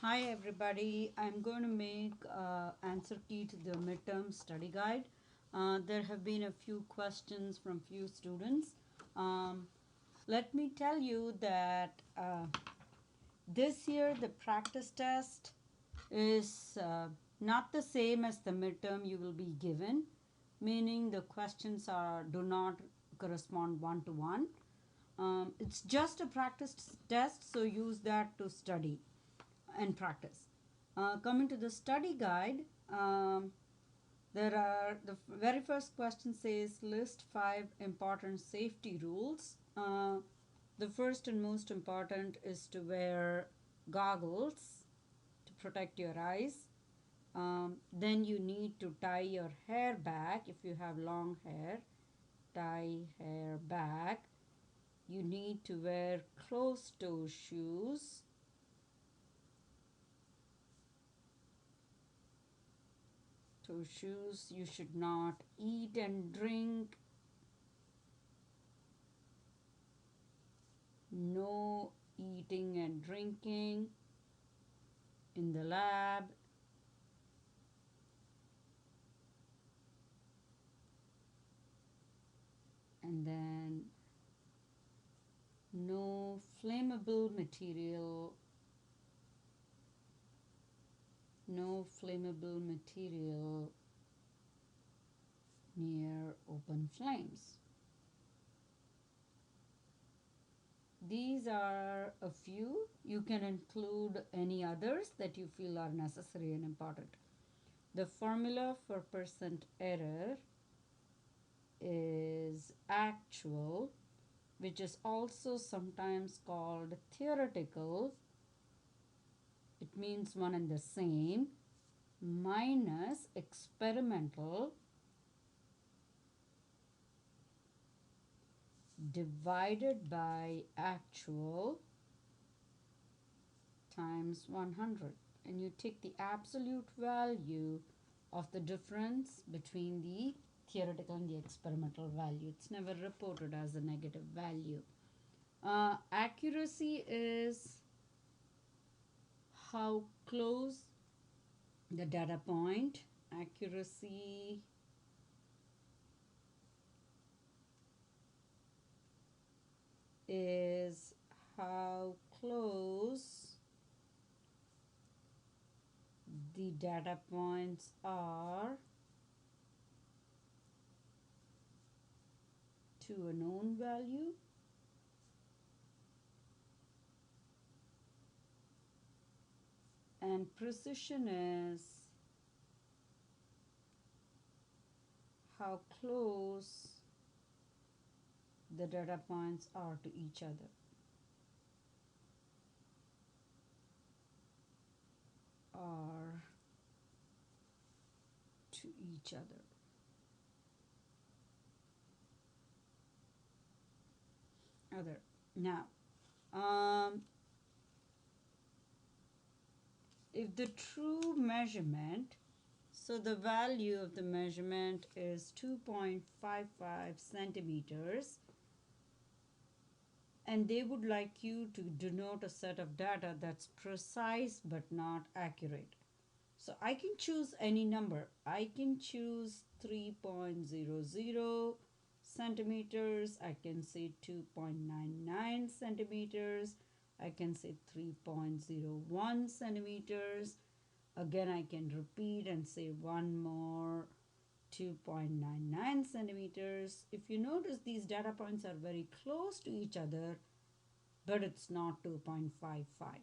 Hi everybody, I'm going to make answer key to the midterm study guide. There have been a few questions from few students. Um, Let me tell you that this year the practice test is not the same as the midterm you will be given, meaning the questions do not correspond one to one. It's just a practice test, so use that to study and practice. Coming to the study guide, there are the very first question says list 5 important safety rules. The first and most important is to wear goggles to protect your eyes. Then you need to tie your hair back if you have long hair. Tie hair back. You need to wear closed toe shoes. Toe shoes. You should not eat and drink. No eating and drinking in the lab. And then no flammable material. No flammable material near open flames. These are a few. You can include any others that you feel are necessary and important. The formula for percent error is actual, which is also sometimes called theoretical. It means one and the same, minus experimental divided by actual times 100. And you take the absolute value of the difference between the theoretical and the experimental value. It's never reported as a negative value. Accuracy is how close the data point. Accuracy is how close the data points are to a known value. And precision is how close the data points are to each other. Are to each other. Now, if the true measurement, so the value of the measurement is 2.55 centimeters, and they would like you to denote a set of data that's precise but not accurate. So I can choose any number. I can choose 3.00 centimeters. I can say 2.99 centimeters. I can say 3.01 centimeters. Again, I can repeat and say one more, 2.99 centimeters. If you notice, these data points are very close to each other, but it's not 2.55.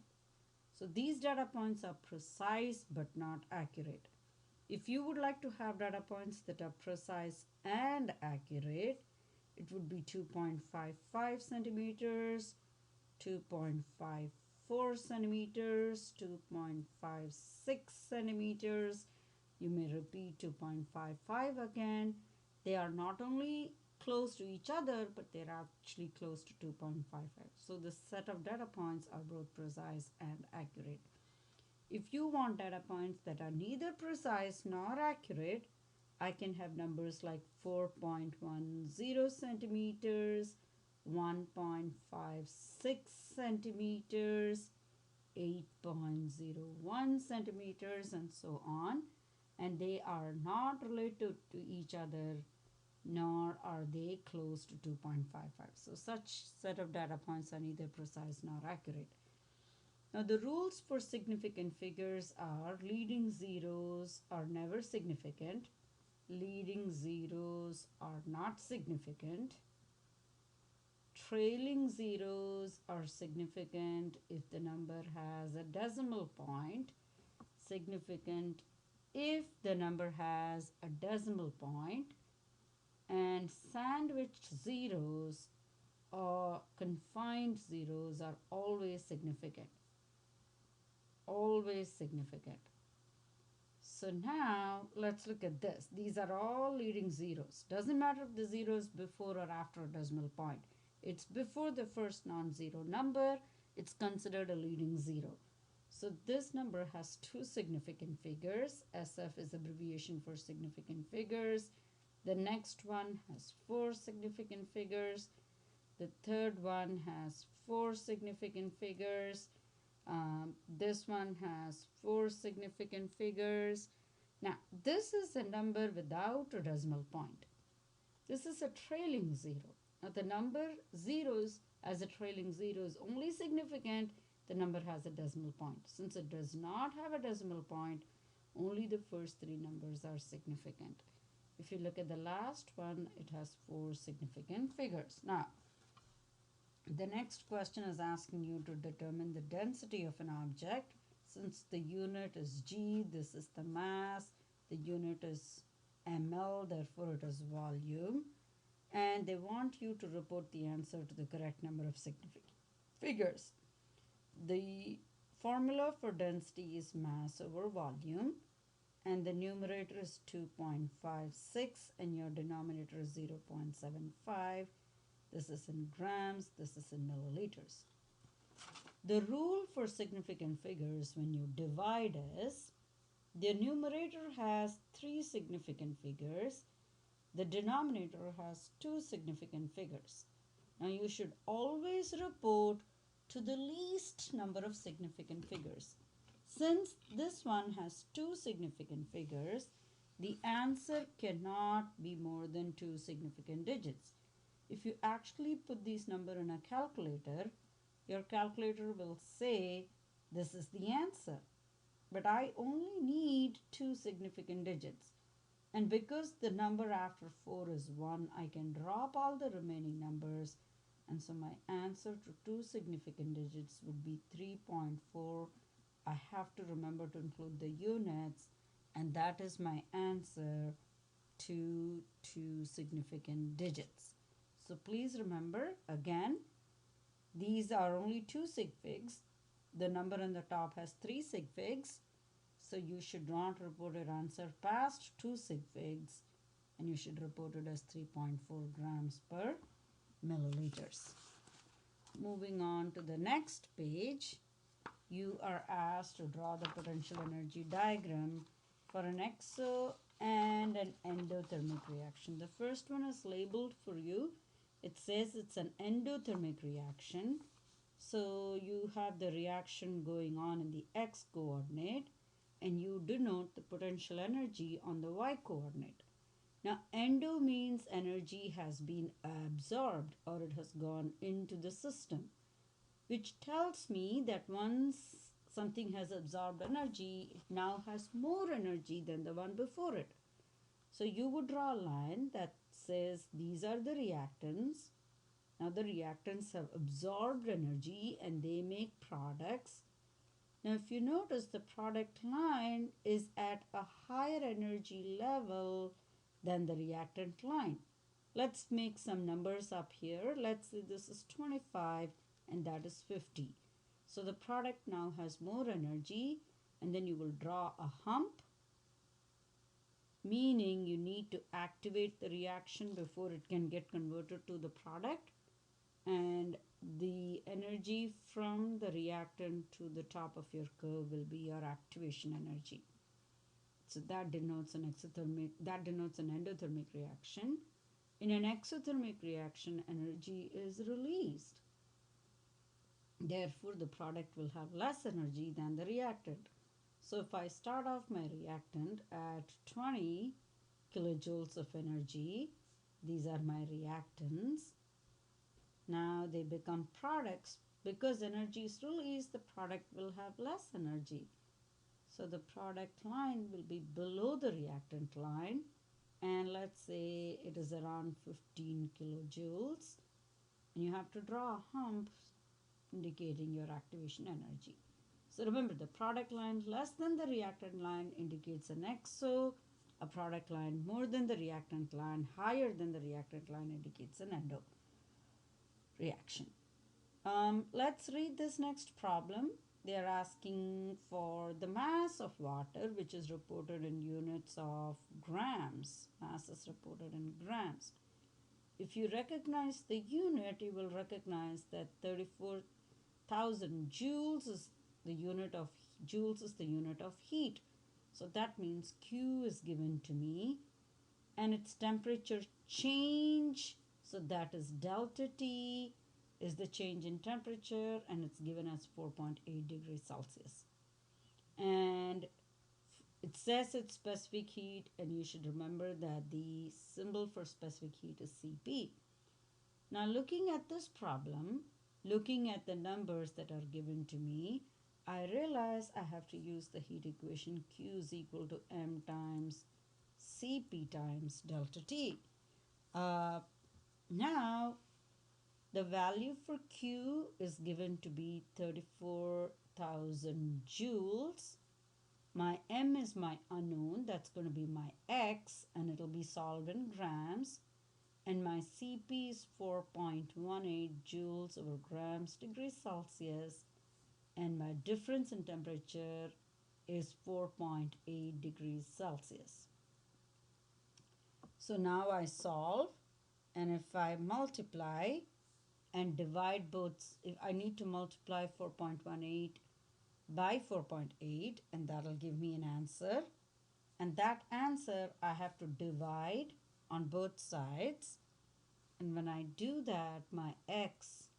So these data points are precise but not accurate. If you would like to have data points that are precise and accurate, it would be 2.55 centimeters, 2.54 centimeters, 2.56 centimeters. You may repeat 2.55 again. They are not only close to each other, but they're actually close to 2.55. So the set of data points are both precise and accurate. If you want data points that are neither precise nor accurate, I can have numbers like 4.10 centimeters, 1.56 centimeters, 8.01 centimeters and so on, and they are not related to each other, nor are they close to 2.55. So such set of data points are neither precise nor accurate. Now the rules for significant figures are: leading zeros are never significant, leading zeros are not significant, trailing zeros are significant if the number has a decimal point, significant if the number has a decimal point, and sandwiched zeros or confined zeros are always significant. Always significant. So now let's look at this. These are all leading zeros. Doesn't matter if the zero is before or after a decimal point. It's before the first non-zero number. It's considered a leading zero. So this number has two significant figures. SF is abbreviation for significant figures. The next one has four significant figures. The third one has four significant figures. This one has four significant figures. Now, this is a number without a decimal point. This is a trailing zero. Now, the number zeros as a trailing zero is only significant the number has a decimal point. Since it does not have a decimal point, only the first three numbers are significant. If you look at the last one, it has four significant figures. Now, the next question is asking you to determine the density of an object. Since the unit is G, this is the mass, the unit is ml, therefore it is volume. And they want you to report the answer to the correct number of significant figures. The formula for density is mass over volume, and the numerator is 2.56 and your denominator is 0.75. This is in grams, this is in milliliters. The rule for significant figures when you divide is: the numerator has three significant figures, the denominator has two significant figures. Now you should always report to the least number of significant figures. Since this one has two significant figures, the answer cannot be more than two significant digits. If you actually put these numbers in a calculator, your calculator will say this is the answer. But I only need two significant digits. And because the number after 4 is 1, I can drop all the remaining numbers. And so my answer to two significant digits would be 3.4. I have to remember to include the units, and that is my answer to two significant digits. So please remember, again, these are only two sig figs. The number on the top has three sig figs. So you should not report your answer past two sig figs, and you should report it as 3.4 grams per milliliters. Moving on to the next page, you are asked to draw the potential energy diagram for an exo and an endothermic reaction. The first one is labeled for you. It says it's an endothermic reaction. So you have the reaction going on in the x coordinate, and you denote the potential energy on the y coordinate. Now, endo means energy has been absorbed or it has gone into the system, which tells me that once something has absorbed energy, it now has more energy than the one before it. So you would draw a line that says these are the reactants. Now the reactants have absorbed energy and they make products. Now if you notice, the product line is at a higher energy level than the reactant line. Let's make some numbers up here. Let's say this is 25 and that is 50. So the product now has more energy, and then you will draw a hump, meaning you need to activate the reaction before it can get converted to the product, and the energy from the reactant to the top of your curve will be your activation energy. So that denotes an endothermic reaction. In an exothermic reaction, energy is released. Therefore, the product will have less energy than the reactant. So if I start off my reactant at 20 kilojoules of energy, these are my reactants. Now they become products. Because energy is released, the product will have less energy. So the product line will be below the reactant line, and let's say it is around 15 kilojoules, and you have to draw a hump indicating your activation energy. So remember, the product line less than the reactant line indicates an exo. A product line more than the reactant line, higher than the reactant line, indicates an endo reaction. Let's read this next problem. They are asking for the mass of water, which is reported in units of grams. Mass is reported in grams. If you recognize the unit, you will recognize that 34,000 joules is the unit of heat. So that means Q is given to me, and its temperature change, so that is delta T is the change in temperature, and it's given as 4.8 degrees Celsius. And it says it's specific heat, and you should remember that the symbol for specific heat is Cp. Now looking at this problem, looking at the numbers that are given to me, I realize I have to use the heat equation Q is equal to m times Cp times delta T. Now the value for Q is given to be 34,000 joules. My M is my unknown, that's going to be my X, and it'll be solved in grams. And my Cp is 4.18 joules over grams degrees Celsius, and my difference in temperature is 4.8 degrees Celsius. So now I solve, and if I multiply and divide both, if I need to multiply 4.18 by 4.8, and that'll give me an answer. And that answer I have to divide on both sides. And when I do that, my X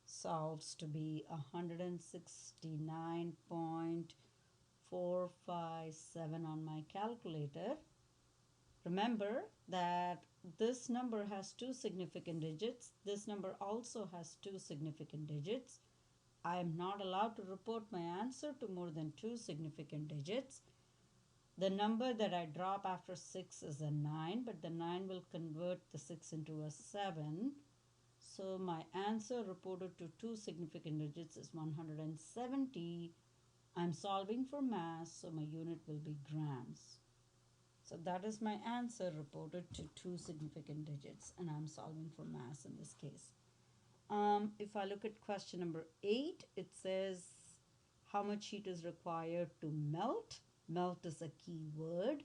solves to be 169.457 on my calculator. Remember that this number has two significant digits. This number also has two significant digits. I am not allowed to report my answer to more than two significant digits. The number that I drop after 6 is a 9, but the 9 will convert the 6 into a 7. So my answer reported to two significant digits is 170. I'm solving for mass, so my unit will be grams. So that is my answer reported to two significant digits, and I'm solving for mass in this case. If I look at question number 8, it says how much heat is required to melt. Melt is a key word.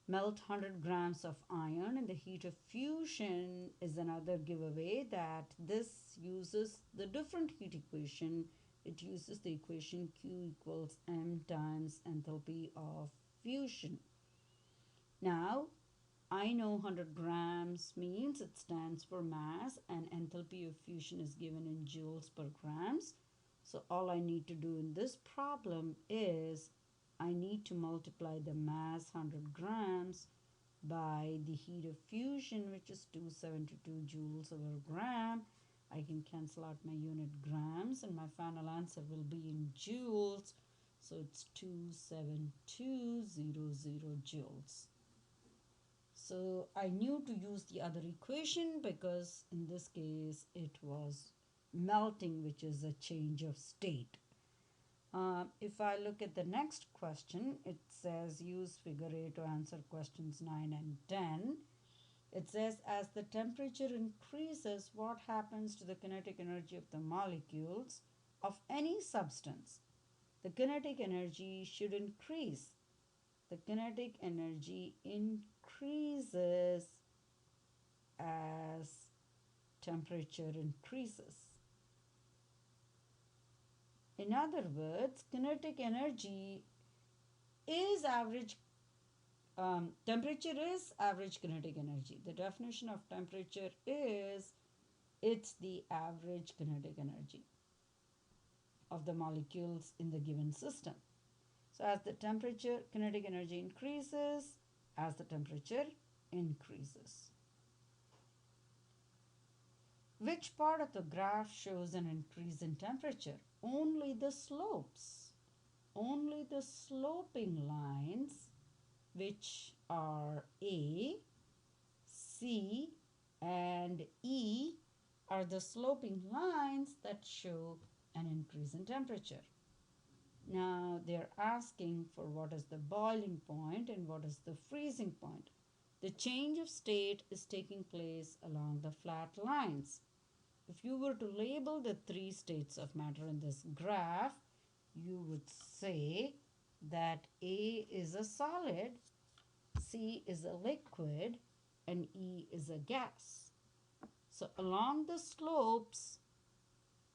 Melt 100 grams of iron, and the heat of fusion is another giveaway that this uses the different heat equation. It uses the equation Q equals m times enthalpy of fusion. Now, I know 100 grams means it stands for mass, and enthalpy of fusion is given in joules per grams. So all I need to do in this problem is I need to multiply the mass 100 grams by the heat of fusion, which is 272 joules over gram. I can cancel out my unit grams, and my final answer will be in joules. So it's 27200 joules. So I knew to use the other equation because in this case it was melting, which is a change of state. If I look at the next question, it says use figure A to answer questions 9 and 10. It says as the temperature increases, what happens to the kinetic energy of the molecules of any substance? The kinetic energy should increase. The kinetic energy increases as temperature increases. In other words, kinetic energy is average, temperature is average kinetic energy. The definition of temperature is it's the average kinetic energy. of the molecules in the given system. So as the temperature, kinetic energy increases, as the temperature increases. Which part of the graph shows an increase in temperature? Only the slopes. Only the sloping lines, which are A, C, and E, are the sloping lines that show an increase in temperature. Now they're asking for what is the boiling point and what is the freezing point. The change of state is taking place along the flat lines. If you were to label the three states of matter in this graph, you would say that A is a solid, C is a liquid, and E is a gas. So along the slopes,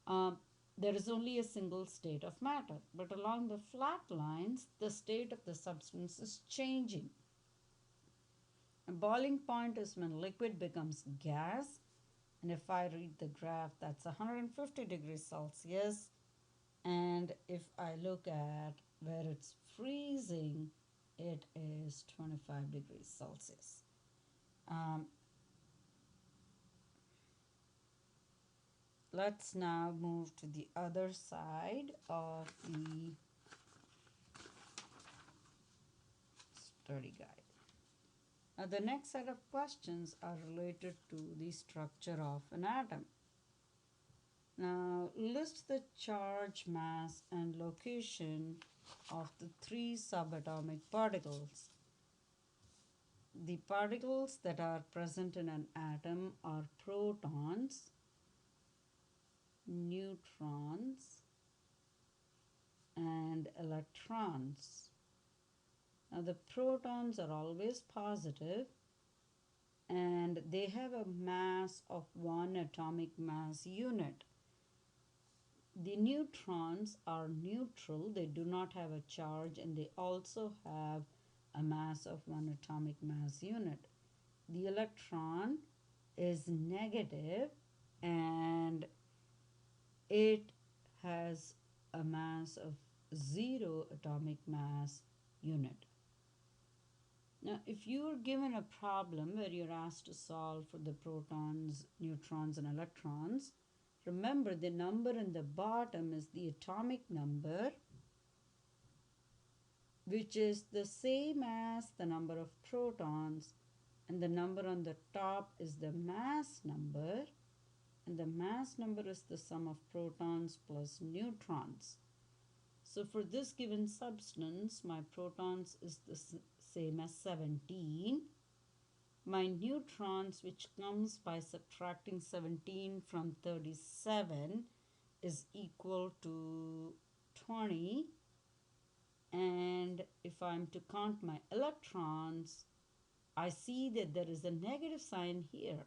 there is only a single state of matter, but along the flat lines, the state of the substance is changing. A boiling point is when liquid becomes gas, and if I read the graph, that's 150 degrees Celsius. And if I look at where it's freezing, it is 25 degrees Celsius. Let's now move to the other side of the study guide. Now, the next set of questions are related to the structure of an atom. Now, list the charge, mass, and location of the three subatomic particles. The particles that are present in an atom are protons, neutrons, and electrons. Now, the protons are always positive and they have a mass of 1 atomic mass unit. The neutrons are neutral, they do not have a charge, and they also have a mass of 1 atomic mass unit. The electron is negative and it has a mass of 0 atomic mass unit. Now, if you are given a problem where you're asked to solve for the protons, neutrons, and electrons, remember the number in the bottom is the atomic number, which is the same as the number of protons, and the number on the top is the mass number, and the mass number is the sum of protons plus neutrons. So for this given substance, my protons is the same as 17. My neutrons, which comes by subtracting 17 from 37, is equal to 20. And if I'm to count my electrons, I see that there is a negative sign here.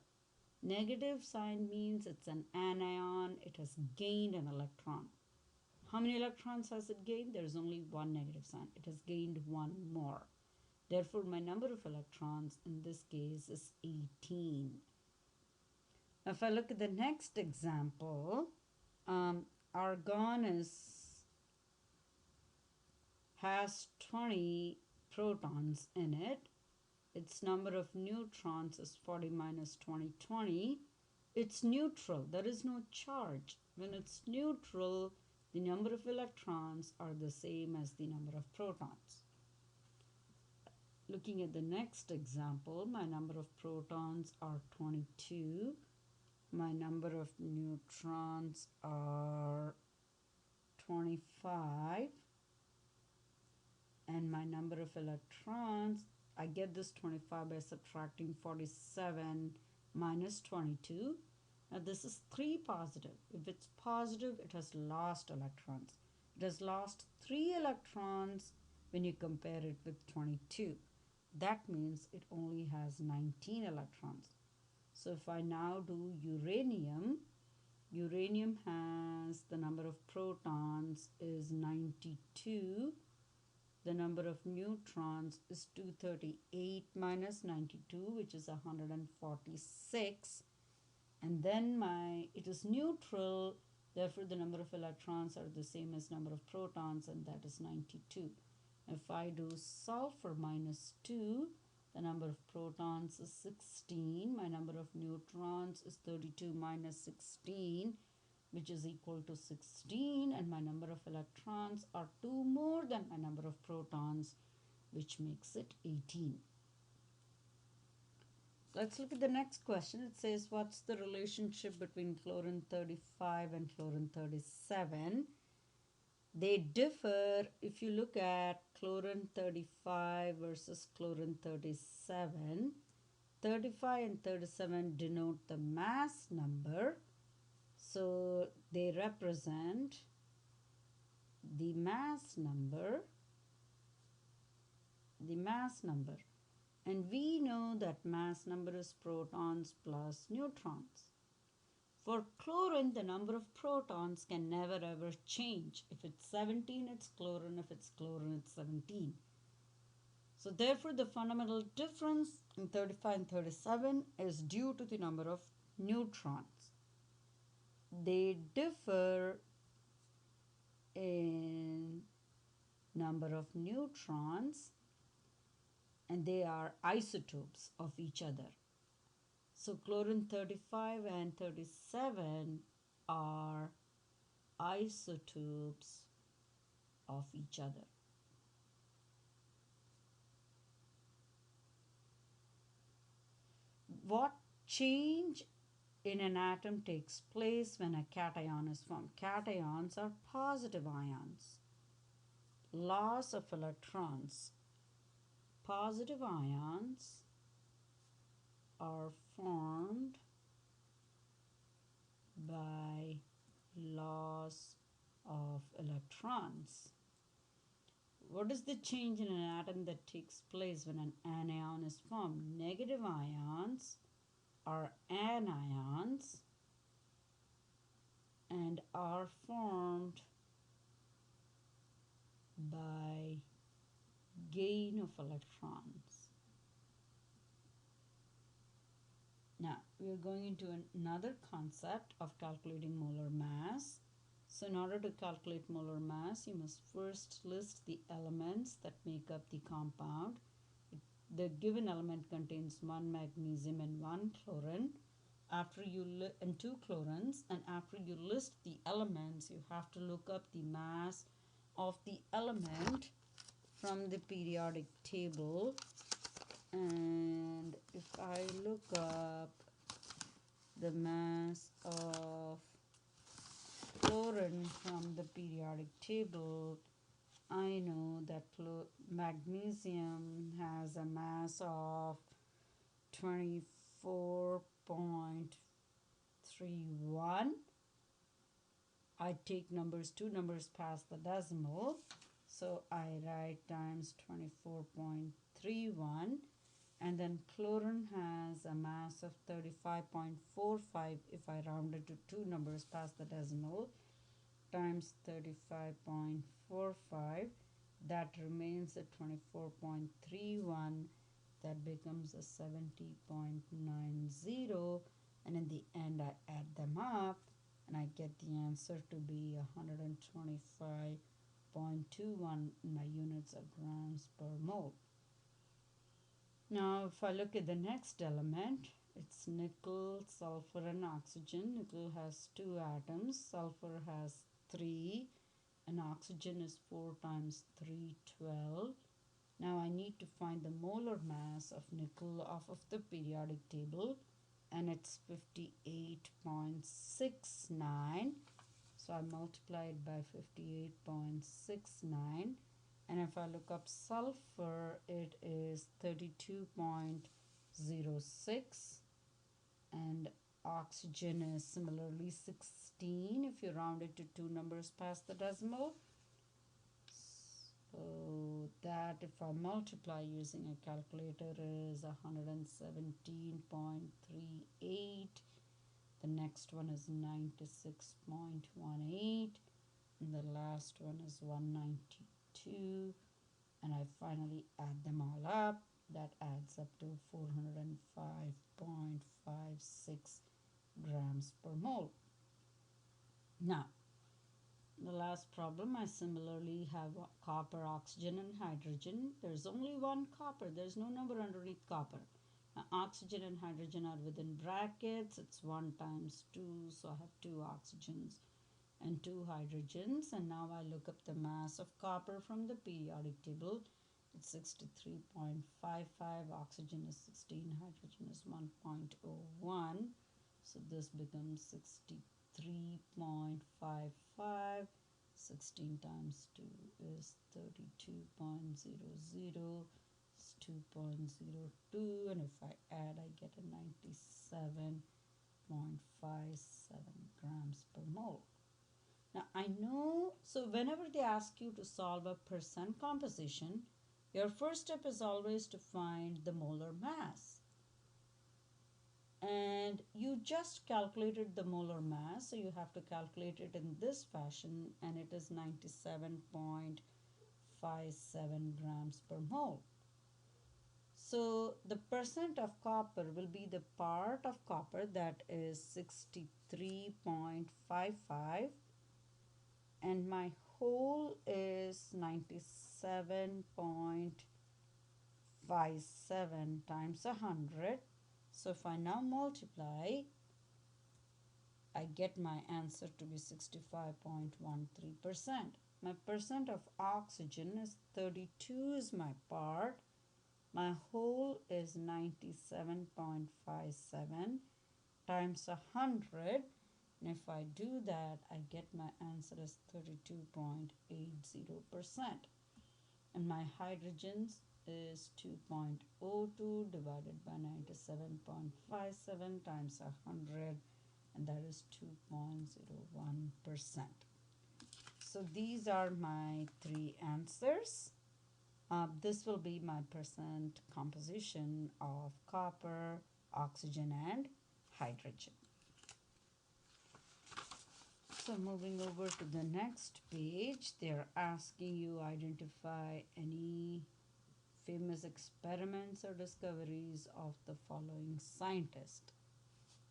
Negative sign means it's an anion, it has gained an electron. How many electrons has it gained? There is only one negative sign. It has gained one more. Therefore, my number of electrons in this case is 18. If I look at the next example, argon has 20 protons in it. Its number of neutrons is 40 minus 20, 20. It's neutral. There is no charge. When it's neutral, the number of electrons are the same as the number of protons. Looking at the next example, my number of protons are 22. My number of neutrons are 25. And my number of electrons, I get this 25 by subtracting 47 minus 22. Now this is 3 positive. If it's positive, it has lost electrons. It has lost 3 electrons when you compare it with 22. That means it only has 19 electrons. So if I now do uranium, uranium has the number of protons is 92. The number of neutrons is 238 minus 92, which is 146. And then it is neutral Therefore, the number of electrons are the same as number of protons, and that is 92. If I do sulfur minus 2, the number of protons is 16. My number of neutrons is 32 minus 16, which is equal to 16. And my number of electrons are 2 more than my number of protons, which makes it 18. Let's look at the next question. It says, what's the relationship between chlorine 35 and chlorine 37? They differ. If you look at chlorine 35 versus chlorine 37, 35 and 37 denote the mass number. So they represent the mass number, and we know that mass number is protons plus neutrons. For chlorine, the number of protons can never ever change. If it's 17, it's chlorine. If it's chlorine, it's 17. So therefore, the fundamental difference in 35 and 37 is due to the number of neutrons. They differ in number of neutrons, and they are isotopes of each other. So chlorine 35 and 37 are isotopes of each other. What change in an atom takes place when a cation is formed? Cations are positive ions. Loss of electrons. Positive ions are formed by loss of electrons. What is the change in an atom that takes place when an anion is formed? Negative ions are anions and are formed by gain of electrons. Now, we are going into another concept of calculating molar mass. So in order to calculate molar mass, you must first list the elements that make up the compound. The given element contains 1 magnesium and 1 chlorine. And 2 chlorines, and after you list the elements, you have to look up the mass of the element from the periodic table. And if I look up the mass of chlorine from the periodic table, I know that magnesium has a mass of 24.31. I take two numbers past the decimal, so I write times 24.31. And then chlorine has a mass of 35.45 if I round it to two numbers past the decimal, times 35.45. That remains at 24.31. That becomes a 70.90. And in the end, I add them up and I get the answer to be 125.21 in my units of grams per mole. Now, if I look at the next element, it's nickel, sulfur, and oxygen. Nickel has 2 atoms, sulfur has 3, and oxygen is 4 times 3, 12. Now, I need to find the molar mass of nickel off of the periodic table, and it's 58.69. So I multiply it by 58.69. And if I look up sulfur, it is 32.06. And oxygen is similarly 16 if you round it to two numbers past the decimal. So that, if I multiply using a calculator, is 117.38. The next one is 96.18. And the last one is 192. And I finally add them all up. That adds up to 405.56 grams per mole. Now, the last problem, I similarly have copper, oxygen, and hydrogen. There's only one copper. There's no number underneath copper. Oxygen and hydrogen are within brackets. It's 1 times 2, so I have 2 oxygens and 2 hydrogens. And now I look up the mass of copper from the periodic table. It's 63.55. Oxygen is 16. Hydrogen is 1.01. So this becomes 63.55. 16 times 2 is 32.00. It's 2.02. And if I add, I get a 97.57 grams per mole. Now I know, so whenever they ask you to solve a percent composition, your first step is always to find the molar mass. And you just calculated the molar mass, so you have to calculate it in this fashion, and it is 97.57 grams per mole. So the percent of copper will be the part of copper that is 63.55, and my whole is 97.57 times 100. So if I now multiply, I get my answer to be 65.13%. My percent of oxygen is 32 is my part. My whole is 97.57 times 100. And if I do that, I get my answer as 32.80%. And my hydrogens is 2.02 divided by 97.57 times 100, and that is 2.01%. So these are my 3 answers. This will be my percent composition of copper, oxygen, and hydrogen. So moving over to the next page, they're asking you identify any famous experiments or discoveries of the following scientist.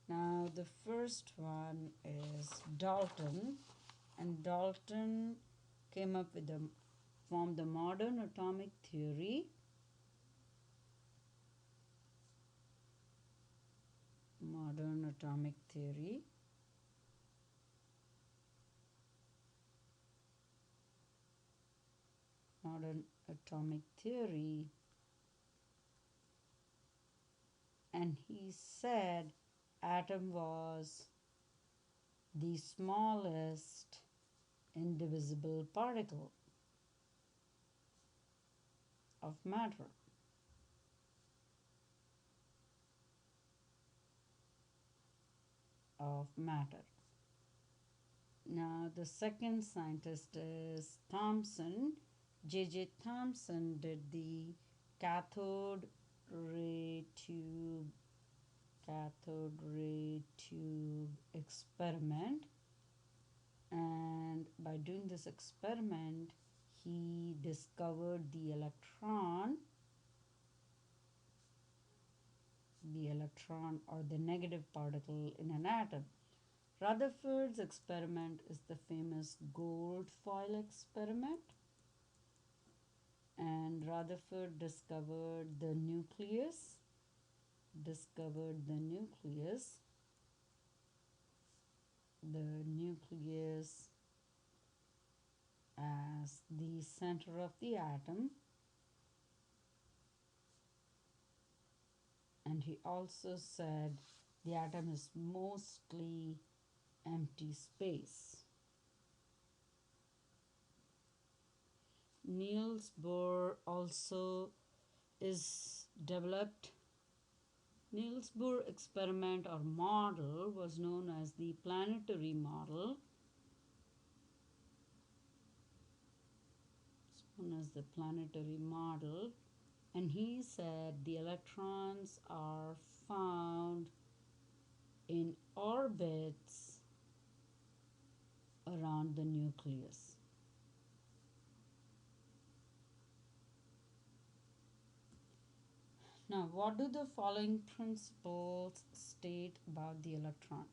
Now the first one is Dalton, and Dalton came up with formed the modern atomic theory. Modern atomic theory. Modern atomic theory. And he said atom was the smallest indivisible particle of matter. Now the second scientist is Thomson. J.J. Thomson did the cathode ray tube experiment, and by doing this experiment he discovered the electron or the negative particle in an atom. Rutherford's experiment is the famous gold foil experiment, and Rutherford discovered the nucleus as the center of the atom, and he also said the atom is mostly empty space. Niels Bohr also is developed. Niels Bohr experiment or model was known as the planetary model. It's known as the planetary model, and he said the electrons are found in orbits around the nucleus. Now, what do the following principles state about the electron?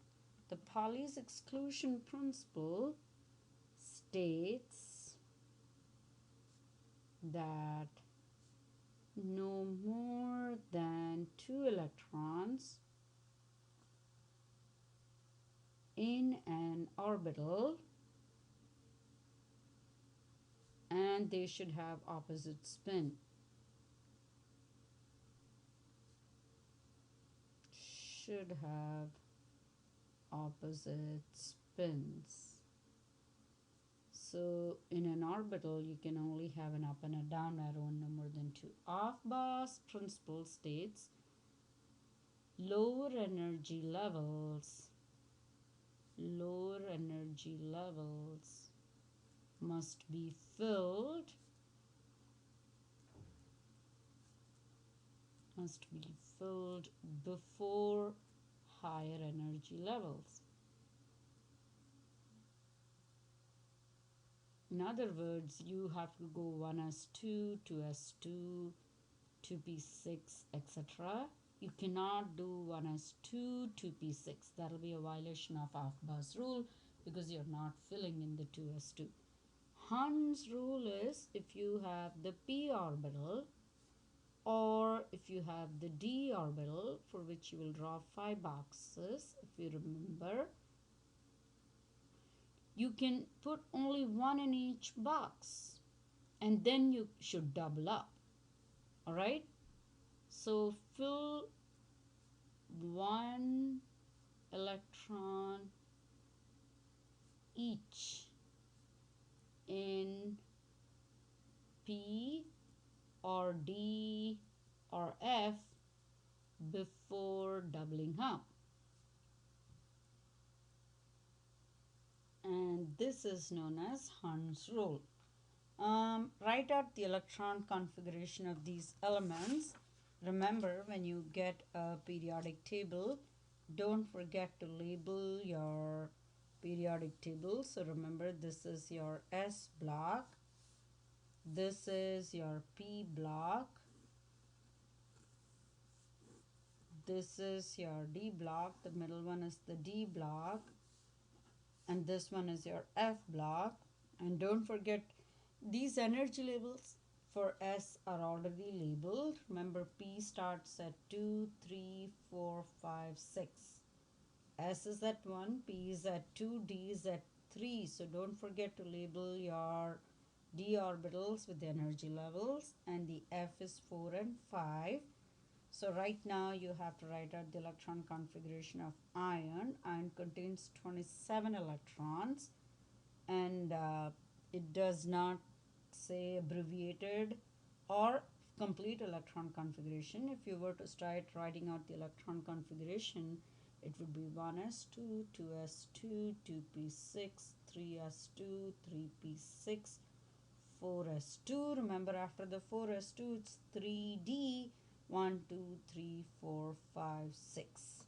The Pauli's exclusion principle states that no more than 2 electrons in an orbital, and they should have opposite spin. Should have opposite spins. So in an orbital, you can only have an up and a down arrow and no more than 2. Aufbau's principle states lower energy levels must be filled before higher energy levels. In other words, you have to go 1s2, 2s2, 2p6, etc. You cannot do 1s2, 2p6. That'll be a violation of Aufbau's rule because you're not filling in the 2s2. Hund's rule is if you have the p orbital or if you have the d orbital, for which you will draw 5 boxes, if you remember, you can put only one in each box and then you should double up. All right, so fill 1 electron each in P or D or F before doubling up. And this is known as Hund's rule. Write out the electron configuration of these elements. Remember, when you get a periodic table, don't forget to label your periodic table. So remember, this is your S block, this is your P block, this is your D block, the middle one is the D block, and this one is your F block. And don't forget, these energy labels for S are already labeled. Remember, P starts at 2, 3, 4, 5, 6. S is at 1, P is at 2, D is at 3. So don't forget to label your D orbitals with the energy levels, and the F is 4 and 5. So right now you have to write out the electron configuration of iron. Iron contains 27 electrons, and it does not say abbreviated or complete electron configuration. If you were to start writing out the electron configuration, it would be 1s2, 2s2, 2p6, 3s2, 3p6, 4s2. Remember, after the 4s2, it's 3d. 1, 2, 3, 4, 5, 6.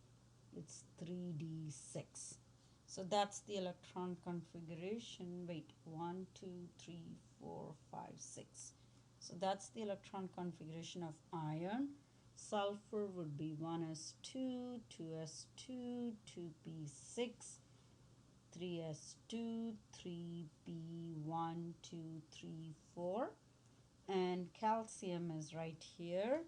It's 3d6. So that's the electron configuration. Wait, 1, 2, 3, 4, 5, 6. So that's the electron configuration of iron. Sulfur would be 1s2, 2s2, 2p6, 3s2, 3p1, 2, 3, 4. And calcium is right here.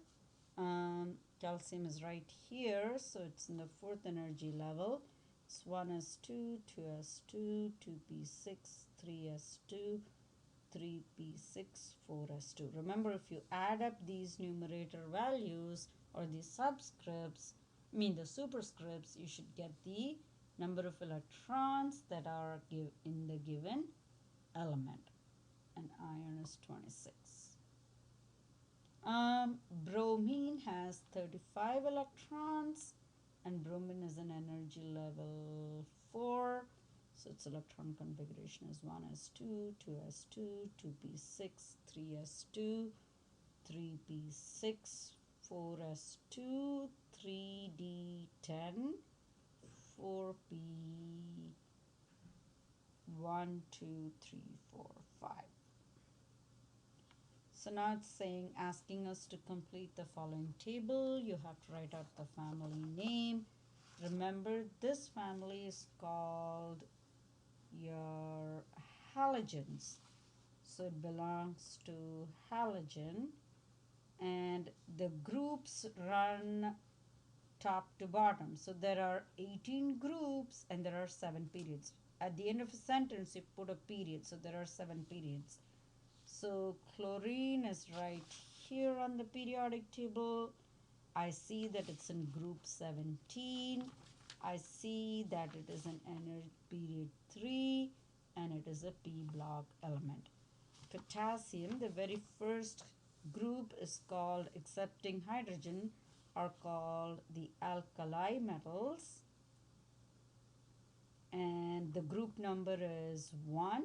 Calcium is right here, so it's in the 4th energy level. It's 1s2, 2s2, 2p6, 3s2, 3p6, 4s2. Remember, if you add up these numerator values or the subscripts, the superscripts, you should get the number of electrons that are in the given element. And iron is 26. Bromine has 35 electrons, and bromine is an energy level 4. So its electron configuration is 1s2, 2s2, 2p6, 3s2, 3p6, 4s2, 3d10, 4p1, 2, 3, 4, 5. So now it's asking us to complete the following table. You have to write out the family name, Remember, this family is called your halogens. So it belongs to halogen, and the groups run top to bottom. So there are 18 groups and there are 7 periods. At the end of a sentence, you put a period. So there are 7 periods. So chlorine is right here on the periodic table. I see that it's in group 17. I see that it is in period 3 and it is a P block element. Potassium, the very first group is called accepting hydrogen, are called the alkali metals, and the group number is 1.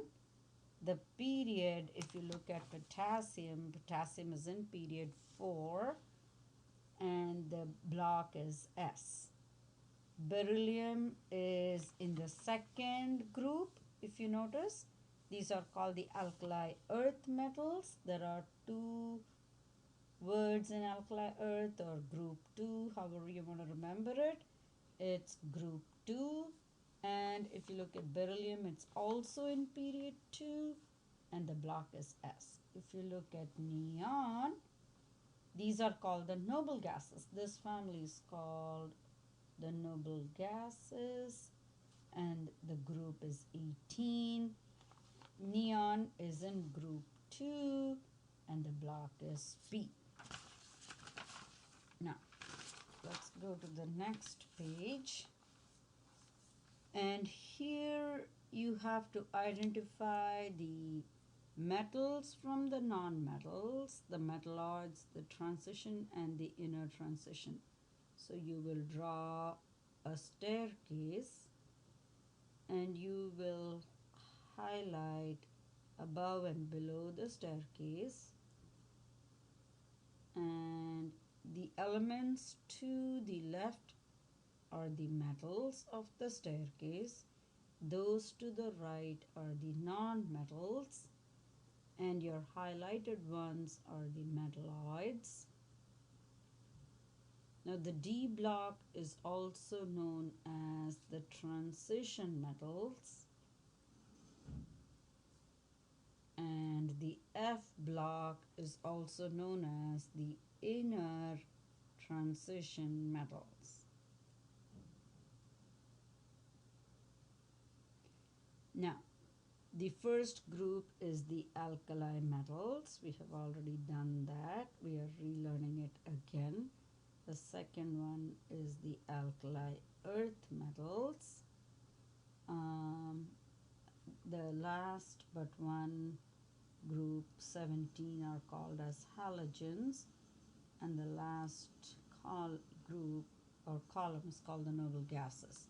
The period, if you look at potassium, potassium is in period 4 and the block is S. Beryllium is in the second group, if you notice. These are called the alkali earth metals. There are 2 words in alkali earth, or group 2, however you want to remember it. It's group 2. And if you look at beryllium, it's also in period 2 and the block is S. If you look at neon, these are called the noble gases. This family is called the noble gases and the group is 18. Neon is in group 2 and the block is P. Now, let's go to the next page. And here you have to identify the metals from the non-metals, the metalloids, the transition, and the inner transition. So you will draw a staircase and you will highlight above and below the staircase, and the elements to the left are the metals of the staircase. Those to the right are the non-metals, and your highlighted ones are the metalloids. Now the D block is also known as the transition metals, and the F block is also known as the inner transition metals. Now, the first group is the alkali metals. We have already done that. We are relearning it again. The second one is the alkali earth metals. The last but one, group 17, are called as halogens, and the last group or column is called the noble gases.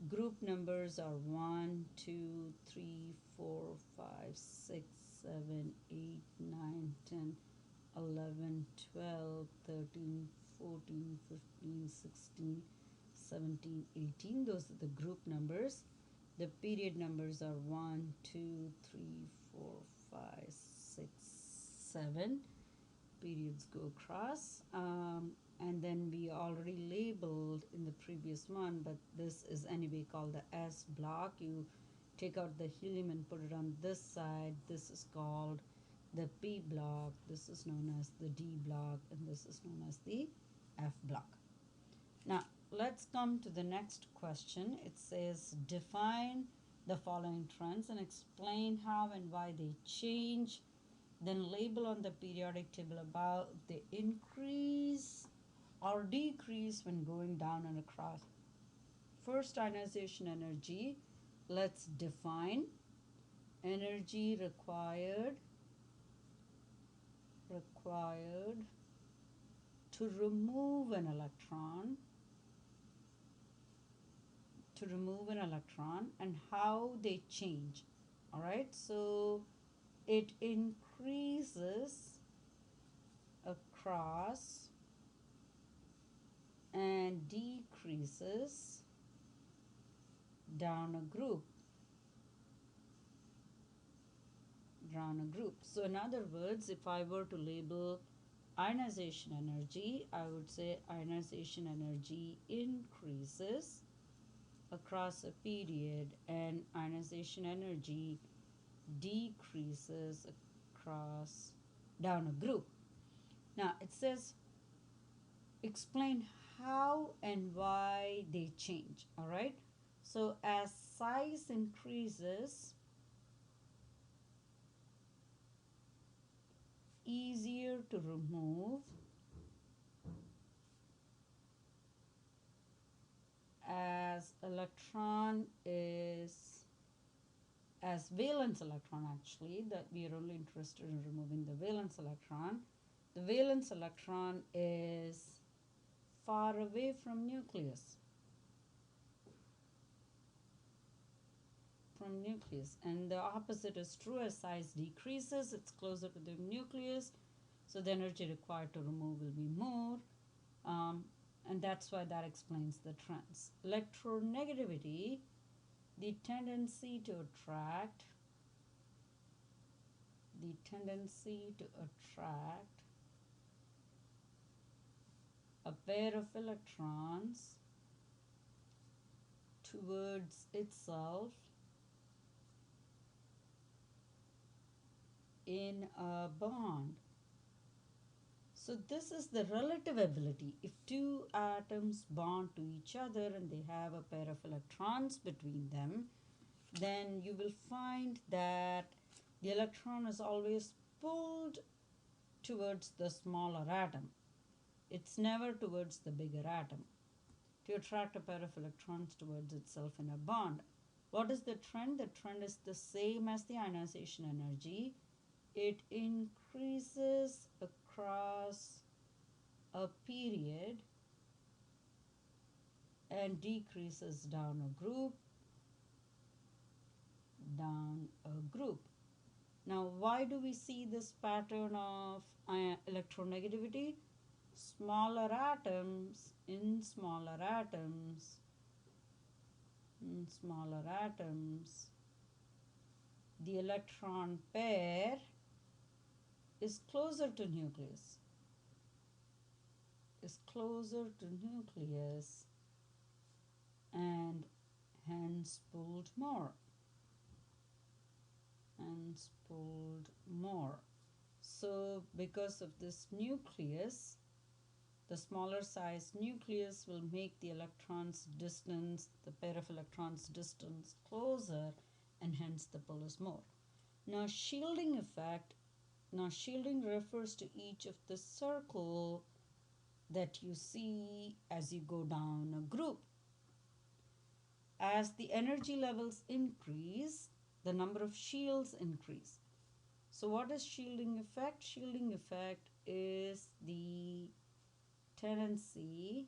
Group numbers are 1, 2, 3, 4, 5, 6, 7, 8, 9, 10, 11, 12, 13, 14, 15, 16, 17, 18. Those are the group numbers. The period numbers are 1, 2, 3, 4, 5, 6, 7. Periods go across. And then we already labeled in the previous one, but this is anyway called the S block. You take out the helium and put it on this side. This is called the P block. This is known as the D block, and this is known as the F block. Now, let's come to the next question. It says, define the following trends and explain how and why they change. Then label on the periodic table about the increase or decrease when going down and across. First, ionization energy. Let's define energy required to remove an electron, and how they change. All right, so it increases across and decreases down a group. So in other words, if I were to label ionization energy, I would say ionization energy increases across a period and ionization energy decreases across down a group. Now it says explain how and why they change. All right. So as size increases, easier to remove, as electron is as valence electron, actually, that we are only interested in removing the valence electron. The valence electron is far away from nucleus. And the opposite is true. As size decreases, it's closer to the nucleus, so the energy required to remove will be more, and that's why that explains the trends. Electronegativity, the tendency to attract a pair of electrons towards itself in a bond. So this is the relative ability. If two atoms bond to each other and they have a pair of electrons between them, then you will find that the electron is always pulled towards the smaller atom. It's never towards the bigger atom, to attract a pair of electrons towards itself in a bond. What is the trend? The trend is the same as the ionization energy. It increases across a period and decreases down a group. Now, why do we see this pattern of electronegativity? Smaller atoms, the electron pair is closer to nucleus, and hence pulled more. So because of this nucleus, the smaller size nucleus will make the electrons distance, the pair of electrons distance closer, and hence the pull is more. Now shielding effect, shielding refers to each of the circle that you see as you go down a group. As the energy levels increase, the number of shields increase. So what is shielding effect? Shielding effect is the tendency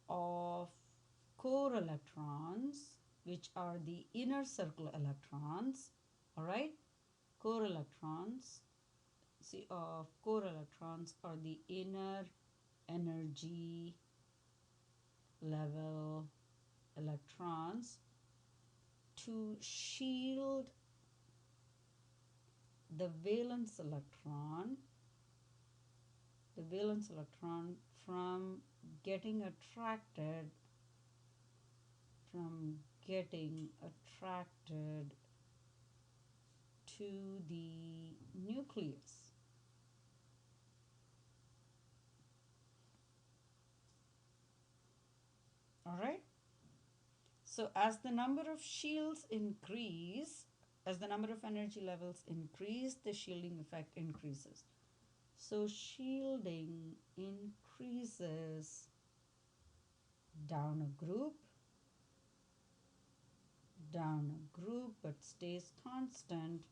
of core electrons, which are the inner circle electrons, all right? Core electrons are the inner energy level electrons, to shield the valence electron from getting attracted to the nucleus. All right. So as the number of shields increase, as the number of energy levels increase, the shielding effect increases. So shielding increases down a group, but stays constant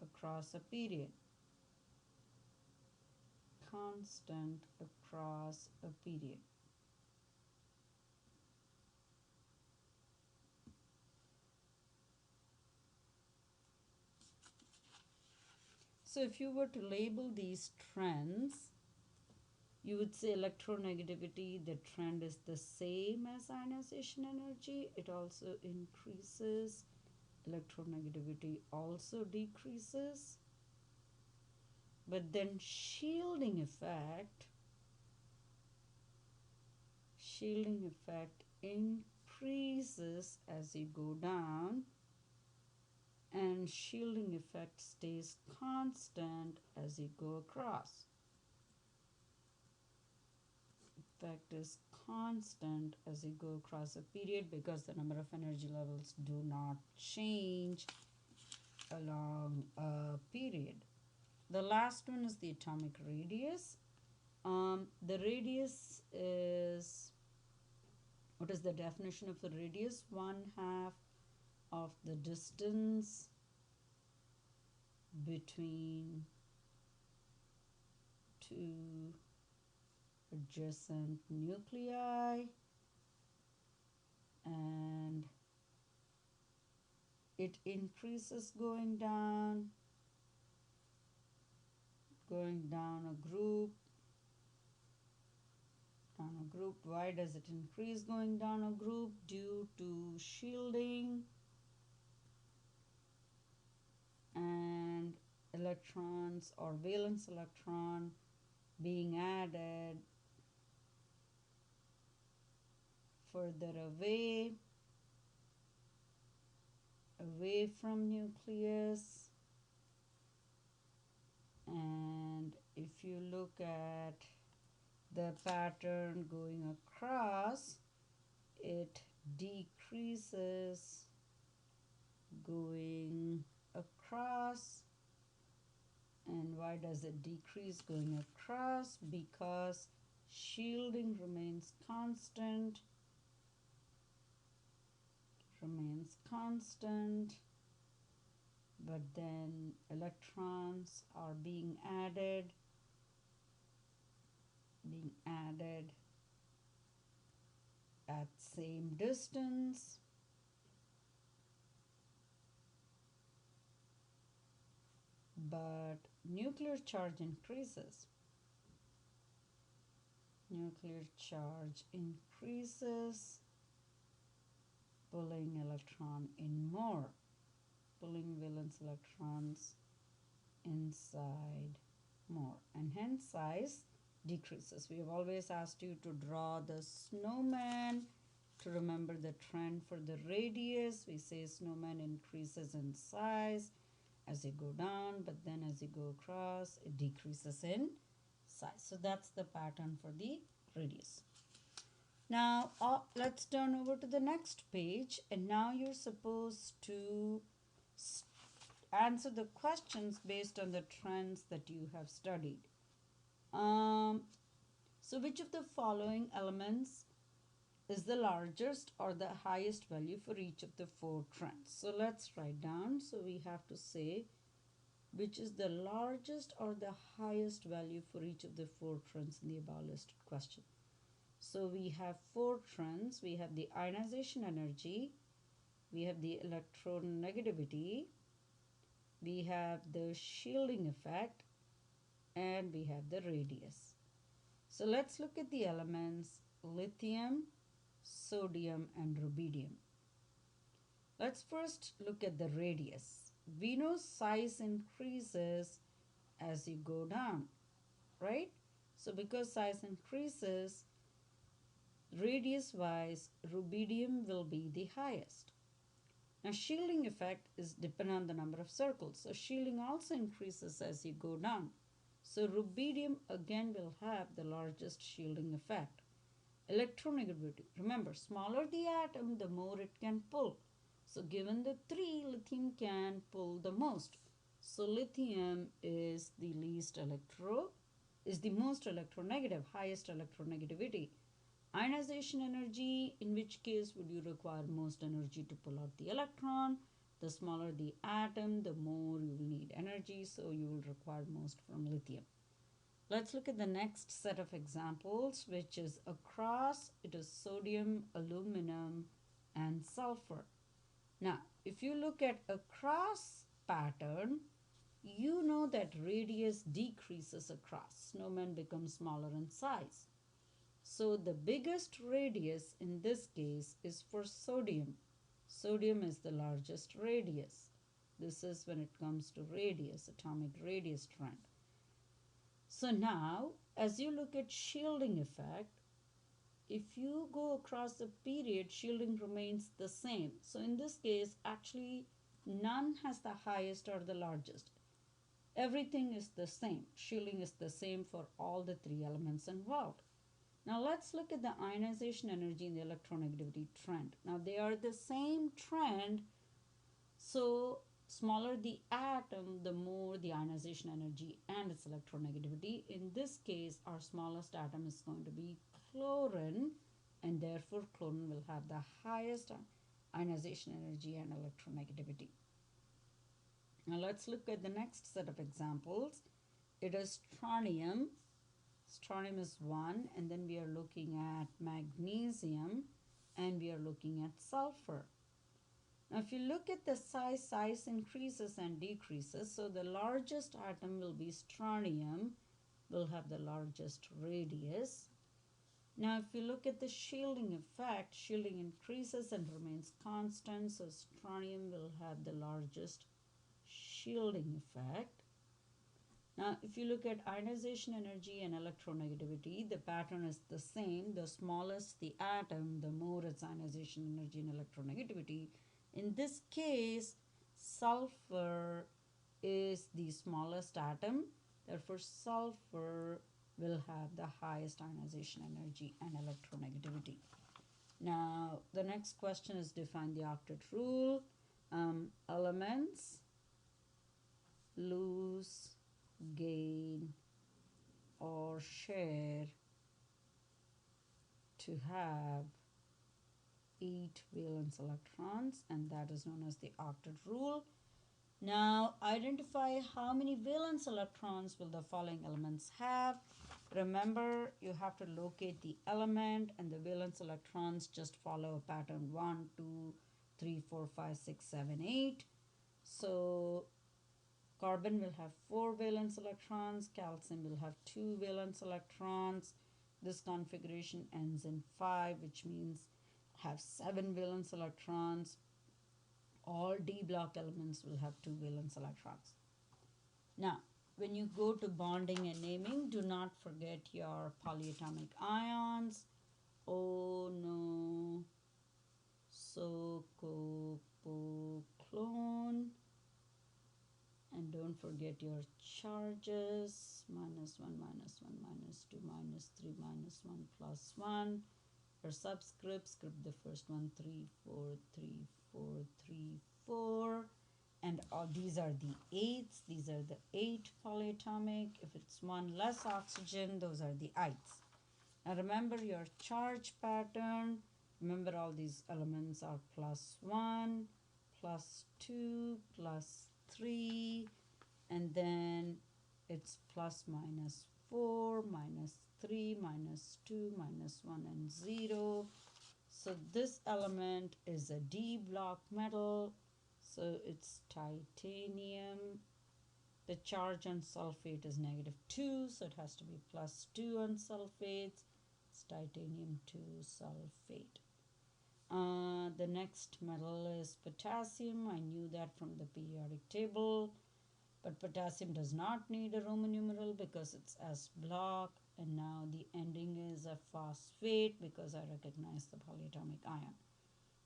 across a period. So if you were to label these trends, you would say electronegativity, the trend is the same as ionization energy. It also increases. Electronegativity also decreases. But then shielding effect increases as you go down, and shielding effect stays constant as you go across. Effect is constant as you go across a period because the number of energy levels do not change along a period. The last one is the atomic radius. The radius is, what is the definition of the radius? 1/2 of the distance between two adjacent nuclei, and it increases going down a group. Why does it increase going down a group? Due to shielding and electrons or valence electron being added further away from nucleus. And if you look at the pattern going across, it decreases going across. And why does it decrease going across? Because shielding remains constant, but then electrons are being added at same distance, but nuclear charge increases. Pulling electron in more, pulling valence electrons inside more, and hence size decreases. We have always asked you to draw the snowman to remember the trend for the radius. We say snowman increases in size as you go down, but then as you go across, it decreases in size. So that's the pattern for the radius. Now let's turn over to the next page, and now you're supposed to answer the questions based on the trends that you have studied. So which of the following elements is the largest or the highest value for each of the 4 trends? So let's write down. So we have to say which is the largest or the highest value for each of the 4 trends in the above listed question. So we have 4 trends. We have the ionization energy, we have the electronegativity, we have the shielding effect, and we have the radius. So let's look at the elements lithium, sodium, and rubidium. Let's first look at the radius. We know size increases as you go down, right? So because size increases, radius wise, rubidium will be the highest. Now shielding effect is dependent on the number of circles. So shielding also increases as you go down. So rubidium again will have the largest shielding effect. Electronegativity. Remember, smaller the atom, the more it can pull. So given the 3, lithium can pull the most. So lithium is the most electronegative, highest electronegativity. Ionization energy, in which case would you require most energy to pull out the electron? The smaller the atom, the more you will need energy, so you will require most from lithium. Let's look at the next set of examples, which is across. It is sodium, aluminum, and sulfur. Now, if you look at across pattern, you know that radius decreases across. Snowman becomes smaller in size. So the biggest radius in this case is for sodium. Sodium is the largest radius. This is when it comes to radius, atomic radius trend. So now, as you look at shielding effect, if you go across the period, shielding remains the same. So in this case, actually, none has the highest or the largest. Everything is the same. Shielding is the same for all the three elements involved. Now let's look at the ionization energy and the electronegativity trend. Now they are the same trend, so smaller the atom, the more the ionization energy and its electronegativity. In this case, our smallest atom is going to be chlorine, and therefore chlorine will have the highest ionization energy and electronegativity. Now let's look at the next set of examples. It is strontium. Strontium is 1, and then we are looking at magnesium, and we are looking at sulfur. Now if you look at the size increases and decreases. So the largest atom will be strontium, will have the largest radius. Now if you look at the shielding effect, shielding increases and remains constant. So strontium will have the largest shielding effect. Now if you look at ionization energy and electronegativity, the pattern is the same. The smallest the atom, the more its ionization energy and electronegativity. In this case, sulfur is the smallest atom. Therefore, sulfur will have the highest ionization energy and electronegativity. Now, the next question is define the octet rule. Elements lose, gain, or share to have 8 valence electrons, and that is known as the octet rule. Now identify how many valence electrons will the following elements have. Remember, you have to locate the element, and the valence electrons just follow a pattern 1, 2, 3, 4, 5, 6, 7, 8. So carbon will have 4 valence electrons, calcium will have 2 valence electrons. This configuration ends in 5, which means have 7 valence electrons. All D block elements will have 2 valence electrons. Now, when you go to bonding and naming, do not forget your polyatomic ions. Oh no, so clone. And don't forget your charges. -1, -1, -2, -3, -1, +1. For subscript, script the first one 3, 4, 3, 4, 3, 4. And all these are the 8s. These are the 8 polyatomic. If it's one less oxygen, those are the ites. Now remember your charge pattern. Remember all these elements are +1, +2, +3, and then it's plus minus 4, -3, -2, -1, and 0. So this element is a D block metal, so it's titanium. The charge on sulfate is -2, so it has to be +2 on sulfates. It's titanium 2 sulfate. The next metal is potassium. I knew that from the periodic table. But potassium does not need a Roman numeral because it's S block. And now the ending is a phosphate because I recognize the polyatomic ion.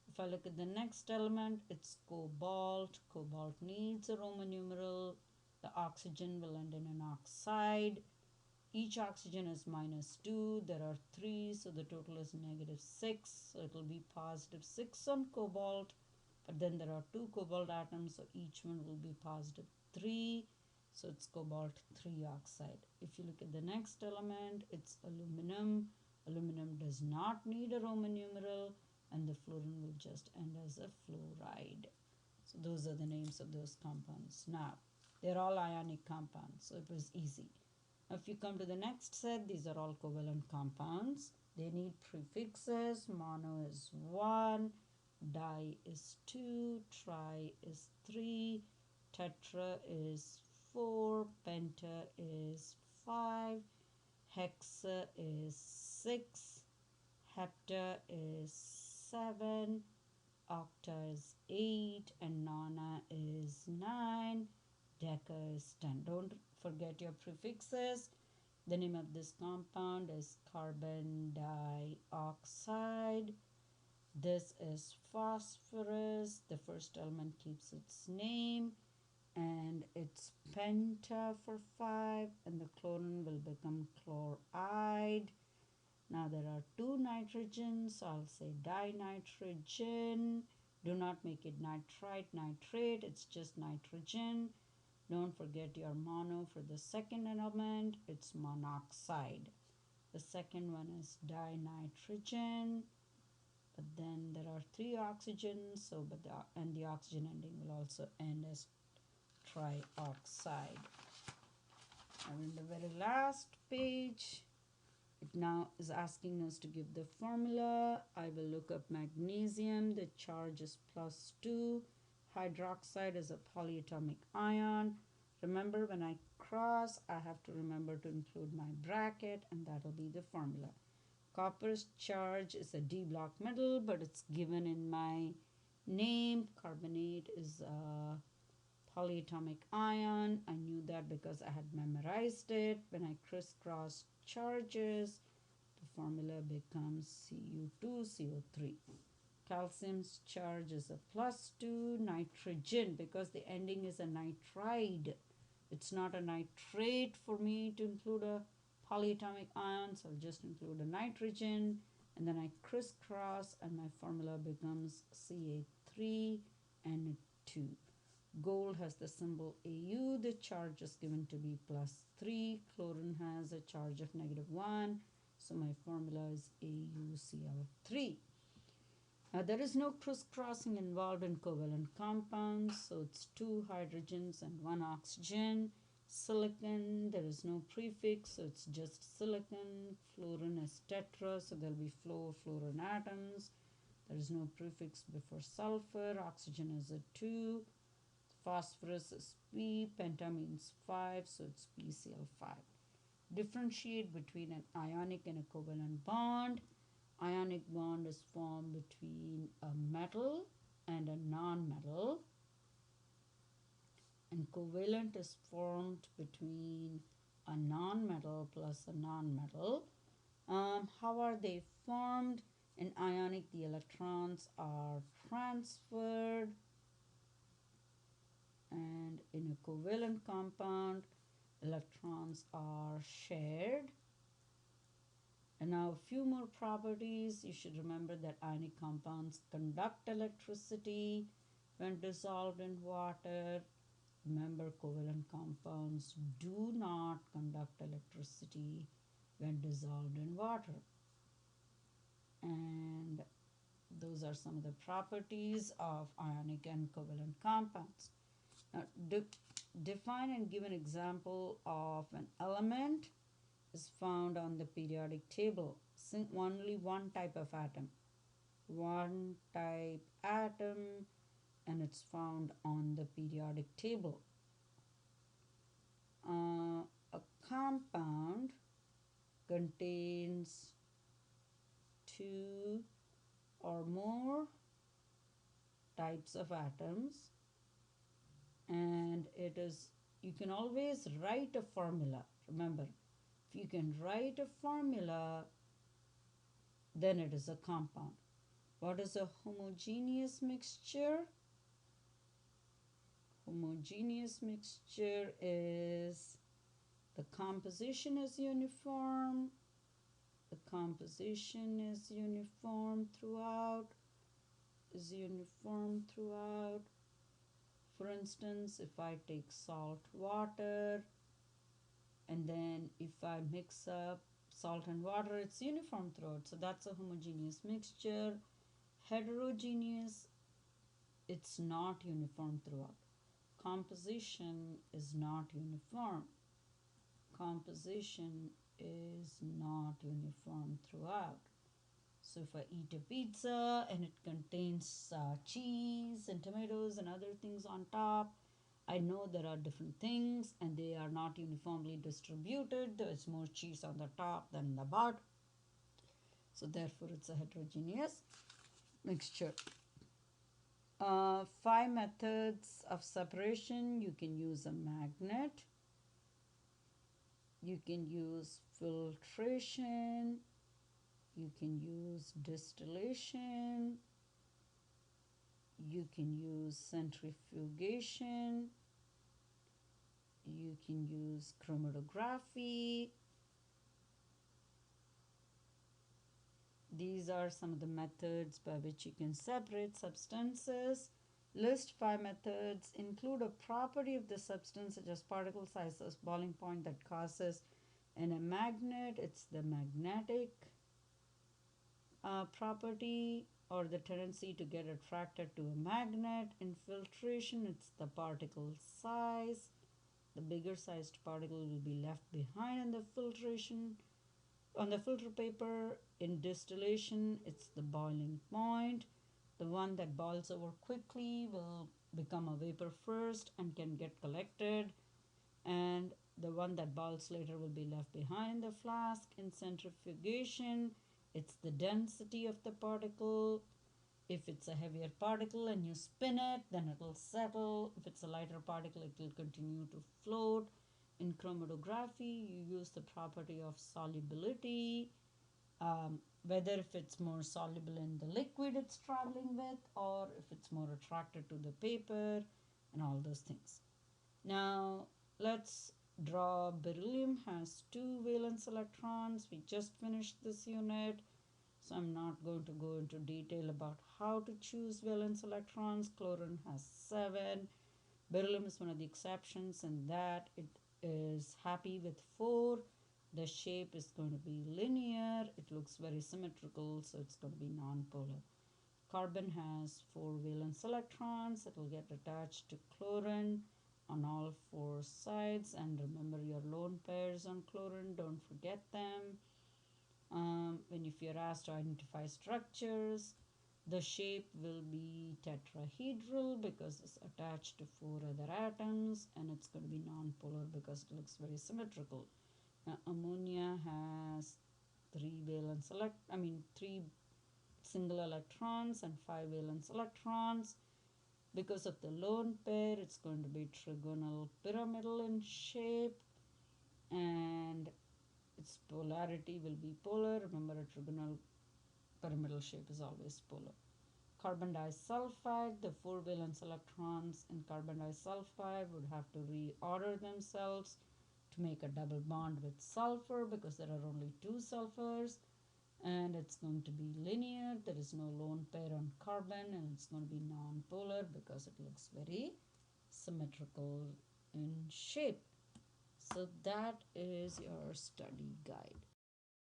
If I look at the next element, it's cobalt. Cobalt needs a Roman numeral. The oxygen will end in an oxide. Each oxygen is -2. There are 3, so the total is -6. So it will be +6 on cobalt. But then there are 2 cobalt atoms, so each one will be +3. So it's cobalt 3 oxide. If you look at the next element, it's aluminum. Aluminum does not need a Roman numeral, and the fluorine will just end as a fluoride. So those are the names of those compounds. Now, they're all ionic compounds, so it was easy. Now, if you come to the next set, these are all covalent compounds. They need prefixes. Mono is 1, di is 2, tri is 3, tetra is 4, penta is 5, hexa is 6, hepta is 7, octa is 8, and nona is 9, deca is 10. Don't forget your prefixes. The name of this compound is carbon dioxide. This is phosphorus. The first element keeps its name, and it's penta for 5, and the chlorine will become chloride. Now there are two nitrogens, so I'll say dinitrogen. Do not make it nitrite, nitrate, it's just nitrogen. Don't forget your mono for the second element, it's monoxide. The second one is dinitrogen, but then there are three oxygens, so and the oxygen ending will also end as trioxide. And in the very last page, it now is asking us to give the formula. I will look up magnesium. The charge is +2. Hydroxide is a polyatomic ion. Remember, when I cross, I have to remember to include my bracket, and that will be the formula. Copper's charge is a D block metal, but it's given in my name. Carbonate is a polyatomic ion. I knew that because I had memorized it. When I crisscross charges, the formula becomes Cu2CO3. Calcium's charge is a +2. Nitrogen, because the ending is a nitride, it's not a nitrate for me to include a polyatomic ion, so I'll just include a nitrogen, and then I crisscross and my formula becomes Ca3N2. Gold has the symbol Au. The charge is given to be +3. Chlorine has a charge of -1. So my formula is AuCl3. Now there is no crisscrossing involved in covalent compounds. So it's 2 hydrogens and 1 oxygen. Silicon, there is no prefix. So it's just silicon. Fluorine is tetra. So there'll be fluorine atoms. There is no prefix before sulfur. Oxygen is a 2. Phosphorus is P, penta means 5, so it's PCl5. Differentiate between an ionic and a covalent bond. Ionic bond is formed between a metal and a non-metal, and covalent is formed between a non-metal plus a non-metal. How are they formed? In ionic, the electrons are transferred, and in a covalent compound, electrons are shared. And now a few more properties. You should remember that ionic compounds conduct electricity when dissolved in water. Remember, covalent compounds do not conduct electricity when dissolved in water. And those are some of the properties of ionic and covalent compounds. Now, define and give an example of an element is found on the periodic table. Only one type of atom. One type atom, and it's found on the periodic table. A compound contains 2 or more types of atoms, and you can always write a formula. Remember, if you can write a formula, then it is a compound. What is a homogeneous mixture? Homogeneous mixture is the composition is uniform. The composition is uniform throughout. For instance, if I take salt water, and then if I mix up salt and water, it's uniform throughout. So that's a homogeneous mixture. Heterogeneous, it's not uniform throughout. Composition is not uniform. Composition is not uniform throughout. So if I eat a pizza and it contains cheese and tomatoes and other things on top, I know there are different things and they are not uniformly distributed. There's more cheese on the top than the bottom. So therefore it's a heterogeneous mixture. 5 methods of separation. You can use a magnet. You can use filtration, you can use distillation, you can use centrifugation, you can use chromatography. These are some of the methods by which you can separate substances. List 5 methods. Include a property of the substance such as particle sizes, boiling point that causes in a magnet. It's the magnetic property or the tendency to get attracted to a magnet. In filtration, it's the particle size. The bigger sized particle will be left behind in the filtration on the filter paper. In distillation, it's the boiling point. The one that boils over quickly will become a vapor first and can get collected, and the one that boils later will be left behind in the flask. In centrifugation, it's the density of the particle. If it's a heavier particle and you spin it, then it will settle. If it's a lighter particle, it will continue to float. In chromatography, you use the property of solubility, whether if it's more soluble in the liquid it's traveling with or if it's more attracted to the paper and all those things. Now let's draw. Beryllium has 2 valence electrons. We just finished this unit, so I'm not going to go into detail about how to choose valence electrons. Chlorine has 7. Beryllium is one of the exceptions in that it is happy with 4. The shape is going to be linear. It looks very symmetrical, so it's going to be non-polar. Carbon has 4 valence electrons. It will get attached to chlorine on all 4 sides. And remember your lone pairs on chlorine, don't forget them. If you're asked to identify structures, the shape will be tetrahedral because it's attached to 4 other atoms, and it's going to be non-polar because it looks very symmetrical. Now, ammonia has 3 single electrons and 5 valence electrons. Because of the lone pair, it's going to be trigonal pyramidal in shape, and its polarity will be polar. Remember, a trigonal pyramidal shape is always polar. Carbon disulfide, the 4 valence electrons in carbon disulfide would have to reorder themselves to make a double bond with sulfur because there are only 2 sulfurs, and it's going to be linear. There is no lone pair on carbon, and it's going to be non-polar because it looks very symmetrical in shape. So that is your study guide.